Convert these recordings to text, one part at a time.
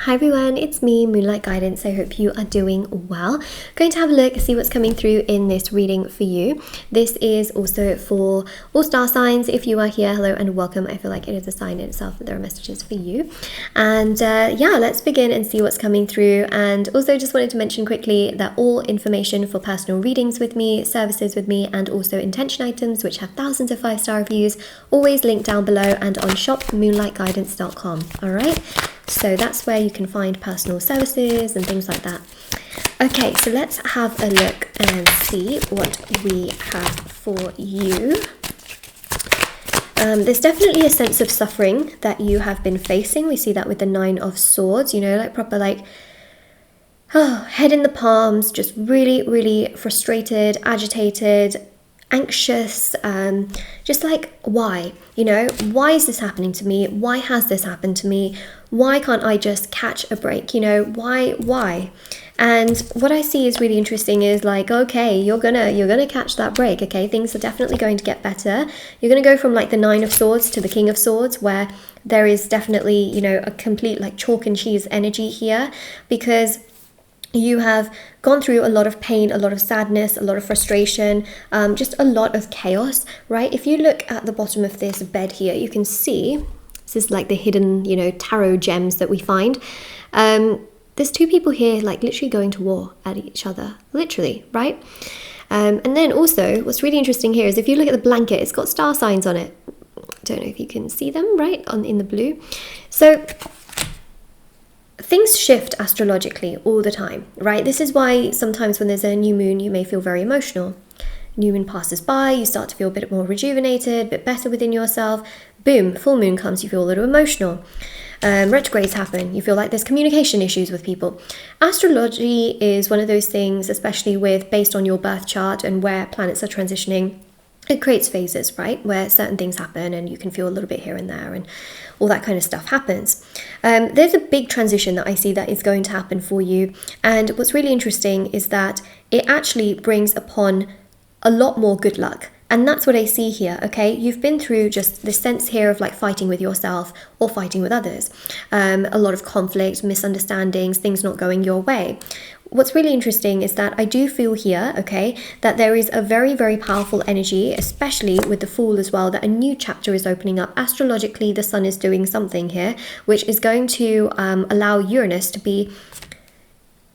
Hi everyone, it's me, Moonlight Guidance. I hope you are doing well. Going to have a look, see what's coming through in this reading for you. This is also for all star signs. If you are here, hello and welcome. I feel like it is a sign in itself that there are messages for you. And yeah, let's begin and see what's coming through. And also just wanted to mention quickly that all information for personal readings with me, services with me, and also intention items, which have thousands of 5-star reviews, always linked down below and on shopmoonlightguidance.com. All right. So that's where you can find personal services and things like that. Okay, so let's have a look and see what we have for you. There's definitely a sense of suffering that you have been facing. We see that with the 9 of Swords, you know, like proper like, head in the palms, just really, really frustrated, agitated, anxious, just like, why? You know, why is this happening to me? Why has this happened to me? Why can't I just catch a break? You know, why? And what I see is really interesting is like, okay, you're gonna catch that break. Okay, things are definitely going to get better. You're gonna go from like the 9 of Swords to the King of Swords, where there is definitely, you know, a complete like chalk and cheese energy here, because you have gone through a lot of pain, a lot of sadness, a lot of frustration, just a lot of chaos, right? If you look at the bottom of this bed here, you can see, this is like the hidden, you know, tarot gems that we find. There's 2 people here like literally going to war at each other, literally, right? And then also what's really interesting here is if you look at the blanket, it's got star signs on it. Don't know if you can see them, right, in the blue. So things shift astrologically all the time, right? This is why sometimes when there's a new moon, you may feel very emotional. New moon passes by, you start to feel a bit more rejuvenated, a bit better within yourself. Boom, full moon comes, you feel a little emotional. Retrogrades happen, you feel like there's communication issues with people. Astrology is one of those things, especially based on your birth chart and where planets are transitioning. It creates phases, right, where certain things happen and you can feel a little bit here and there and all that kind of stuff happens. There's a big transition that I see that is going to happen for you. And what's really interesting is that it actually brings upon a lot more good luck. And that's what I see here, okay? You've been through just this sense here of like fighting with yourself or fighting with others. A lot of conflict, misunderstandings, things not going your way. What's really interesting is that I do feel here, okay, that there is a very, very powerful energy, especially with the Fool as well, that a new chapter is opening up. Astrologically, the Sun is doing something here, which is going to allow Uranus to be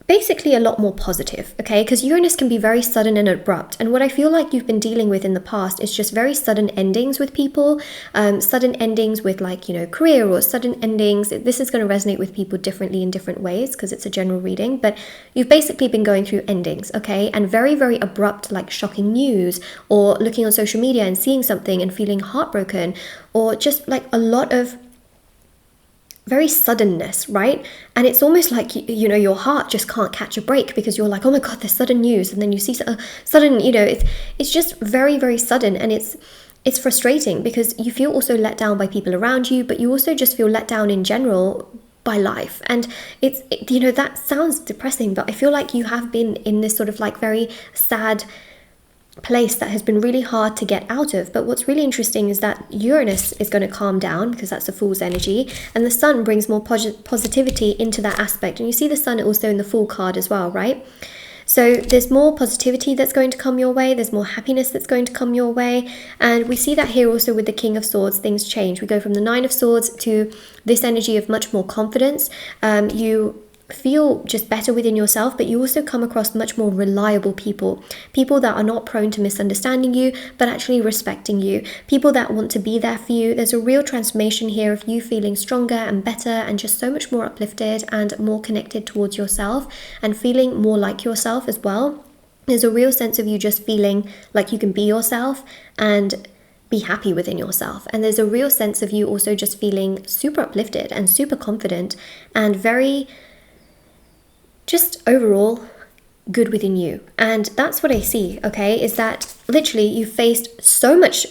basically a lot more positive, okay? Because Uranus can be very sudden and abrupt. And what I feel like you've been dealing with in the past is just very sudden endings with people, sudden endings with like, you know, career or sudden endings. This is going to resonate with people differently in different ways because it's a general reading, but you've basically been going through endings, okay? And very, very abrupt, like shocking news, or looking on social media and seeing something and feeling heartbroken, or just like a lot of very suddenness, right? And it's almost like, you know, your heart just can't catch a break because you're like, oh my God, there's sudden news. And then you see sudden, you know, it's just very, very sudden. And it's frustrating because you feel also let down by people around you, but you also just feel let down in general by life. And you know, that sounds depressing, but I feel like you have been in this sort of like very sad place that has been really hard to get out of. But what's really interesting is that Uranus is going to calm down because that's the Fool's energy, and the Sun brings more positivity into that aspect. And you see the Sun also in the Fool card as well, right? So there's more positivity that's going to come your way, there's more happiness that's going to come your way. And we see that here also with the King of Swords, things change. We go from the 9 of Swords to this energy of much more confidence. You feel just better within yourself, but you also come across much more reliable people that are not prone to misunderstanding you, but actually respecting you, people that want to be there for you. There's a real transformation here of you feeling stronger and better and just so much more uplifted and more connected towards yourself and feeling more like yourself as well. There's a real sense of you just feeling like you can be yourself and be happy within yourself. And there's a real sense of you also just feeling super uplifted and super confident and very just overall good within you. And that's what I see, okay, is that literally you faced so much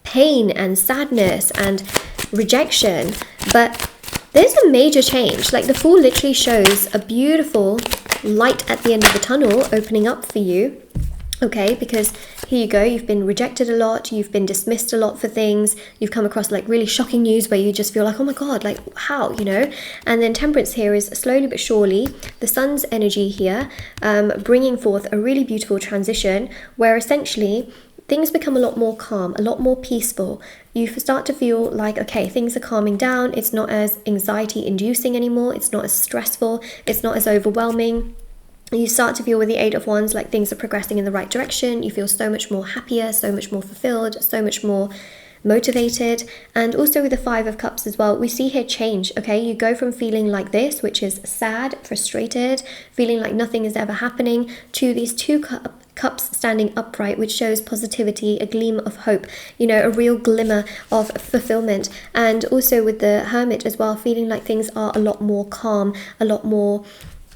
pain and sadness and rejection, but there's a major change. Like the Fool literally shows a beautiful light at the end of the tunnel opening up for you. Okay, because here you go, you've been rejected a lot, you've been dismissed a lot for things, you've come across like really shocking news where you just feel like, oh my god, like how, you know? And then Temperance here is slowly but surely the sun's energy here, bringing forth a really beautiful transition where essentially things become a lot more calm, a lot more peaceful. You start to feel like, okay, things are calming down, it's not as anxiety inducing anymore, it's not as stressful, it's not as overwhelming. You start to feel with the Eight of Wands like things are progressing in the right direction. You feel so much more happier, so much more fulfilled, so much more motivated. And also with the Five of Cups as well, we see here change. Okay, you go from feeling like this, which is sad, frustrated, feeling like nothing is ever happening, to these two cups standing upright, which shows positivity, a gleam of hope, you know, a real glimmer of fulfillment. And also with the Hermit as well, feeling like things are a lot more calm, a lot more,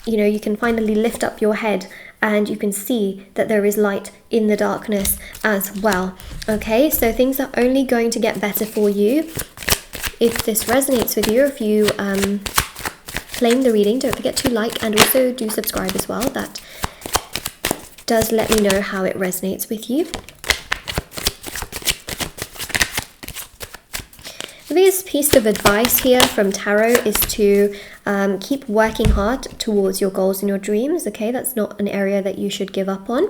you know, you can finally lift up your head and you can see that there is light in the darkness as well. Okay, so things are only going to get better for you. If this resonates with you, if you claim the reading, don't forget to like and also do subscribe as well. That does let me know how it resonates with you. The biggest piece of advice here from Tarot is to keep working hard towards your goals and your dreams. Okay, that's not an area that you should give up on,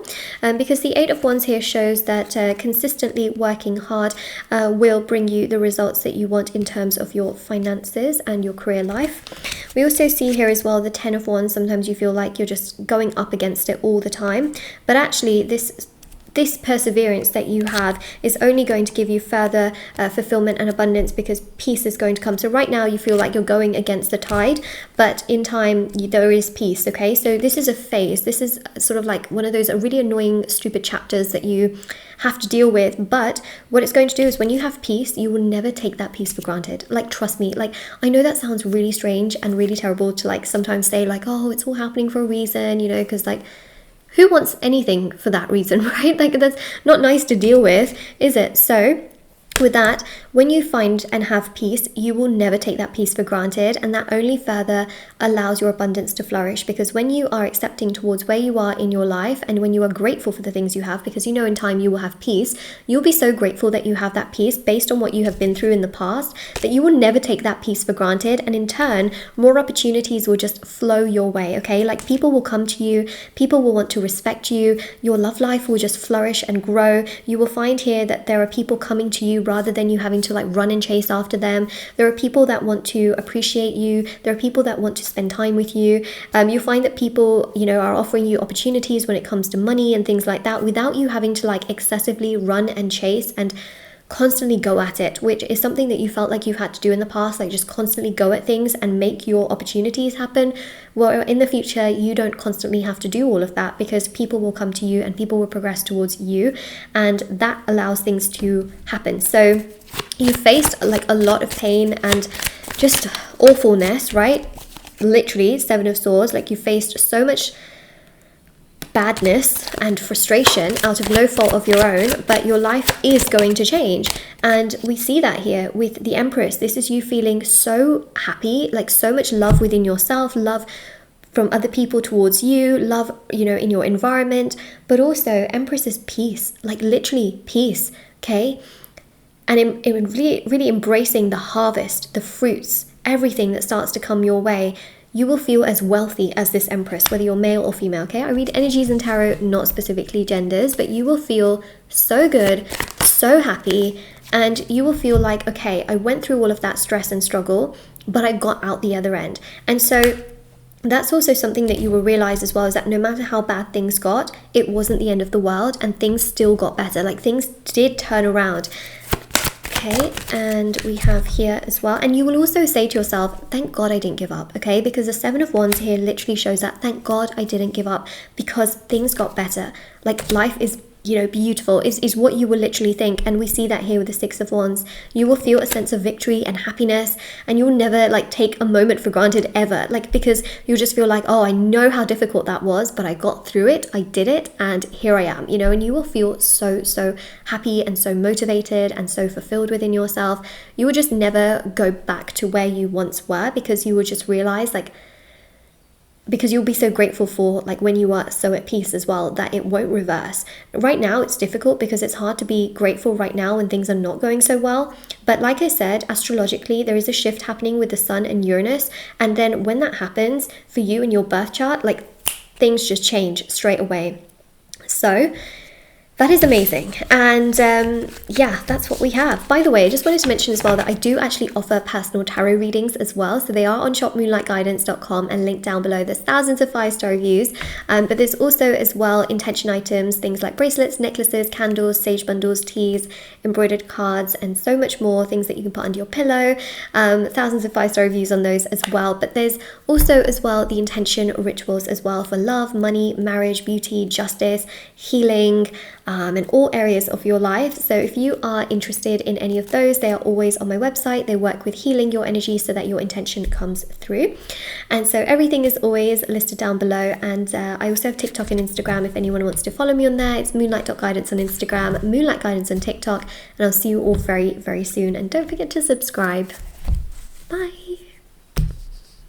because the Eight of Wands here shows that consistently working hard will bring you the results that you want in terms of your finances and your career life. We also see here as well the Ten of Wands. Sometimes you feel like you're just going up against it all the time, but actually this perseverance that you have is only going to give you further fulfillment and abundance, because peace is going to come. So right now you feel like you're going against the tide, but in time there is peace. Okay, so this is a phase. This is sort of like one of those really annoying, stupid chapters that you have to deal with. But what it's going to do is when you have peace, you will never take that peace for granted. Like, trust me. Like, I know that sounds really strange and really terrible to like sometimes say like, oh, it's all happening for a reason, you know, because like, who wants anything for that reason, right? Like, that's not nice to deal with, is it? So with that, when you find and have peace, you will never take that peace for granted, and that only further allows your abundance to flourish. Because when you are accepting towards where you are in your life, and when you are grateful for the things you have, because you know in time you will have peace, you'll be so grateful that you have that peace based on what you have been through in the past, that you will never take that peace for granted, and in turn more opportunities will just flow your way. Okay, like people will come to you, people will want to respect you, your love life will just flourish and grow. You will find here that there are people coming to you rather than you having to like run and chase after them. There are people that want to appreciate you. There are people that want to spend time with you. You find that people, you know, are offering you opportunities when it comes to money and things like that without you having to like excessively run and chase and constantly go at it, which is something that you felt like you've had to do in the past, like just constantly go at things and make your opportunities happen. Well, in the future, you don't constantly have to do all of that, because people will come to you and people will progress towards you, and that allows things to happen. So you faced like a lot of pain and just awfulness, right? Literally, Seven of Swords, like you faced so much badness and frustration out of no fault of your own, but your life is going to change. And we see that here with the Empress. This is you feeling so happy, like so much love within yourself, love from other people towards you, love, you know, in your environment, but also Empress is peace, like literally peace. Okay, and in really embracing the harvest, the fruits, everything that starts to come your way. You will feel as wealthy as this Empress, whether you're male or female. Okay, I read energies in tarot, not specifically genders, but you will feel so good, so happy, and you will feel like, okay, I went through all of that stress and struggle, but I got out the other end. And so that's also something that you will realize as well, is that no matter how bad things got, it wasn't the end of the world, and things still got better. Like, things did turn around. Okay, and we have here as well, and you will also say to yourself, thank God I didn't give up. Okay, because the Seven of Wands here literally shows that thank God I didn't give up, because things got better. Like, life is, you know, beautiful is what you will literally think. And we see that here with the Six of Wands. You will feel a sense of victory and happiness, and you'll never like take a moment for granted ever, like, because you'll just feel like, oh, I know how difficult that was, but I got through it, I did it, and here I am, you know. And you will feel so happy and so motivated and so fulfilled within yourself. You will just never go back to where you once were, because you will just realize, like, because you'll be so grateful for like when you are so at peace as well that it won't reverse. Right now it's difficult because it's hard to be grateful right now when things are not going so well. But like I said, astrologically, there is a shift happening with the Sun and Uranus. And then when that happens for you in your birth chart, like things just change straight away. So that is amazing. And yeah, that's what we have. By the way, I just wanted to mention as well that I do actually offer personal tarot readings as well. So they are on shopmoonlightguidance.com and linked down below. There's thousands of 5-star reviews. But there's also as well intention items, things like bracelets, necklaces, candles, sage bundles, teas, embroidered cards, and so much more. Things that you can put under your pillow. Thousands of 5-star reviews on those as well. But there's also as well the intention rituals as well for love, money, marriage, beauty, justice, healing, in all areas of your life. So if you are interested in any of those, they are always on my website. They work with healing your energy so that your intention comes through. And so everything is always listed down below. And I also have TikTok and Instagram if anyone wants to follow me on there. It's moonlight.guidance on Instagram, moonlight guidance on TikTok, and I'll see you all very, very soon. And don't forget to subscribe. Bye.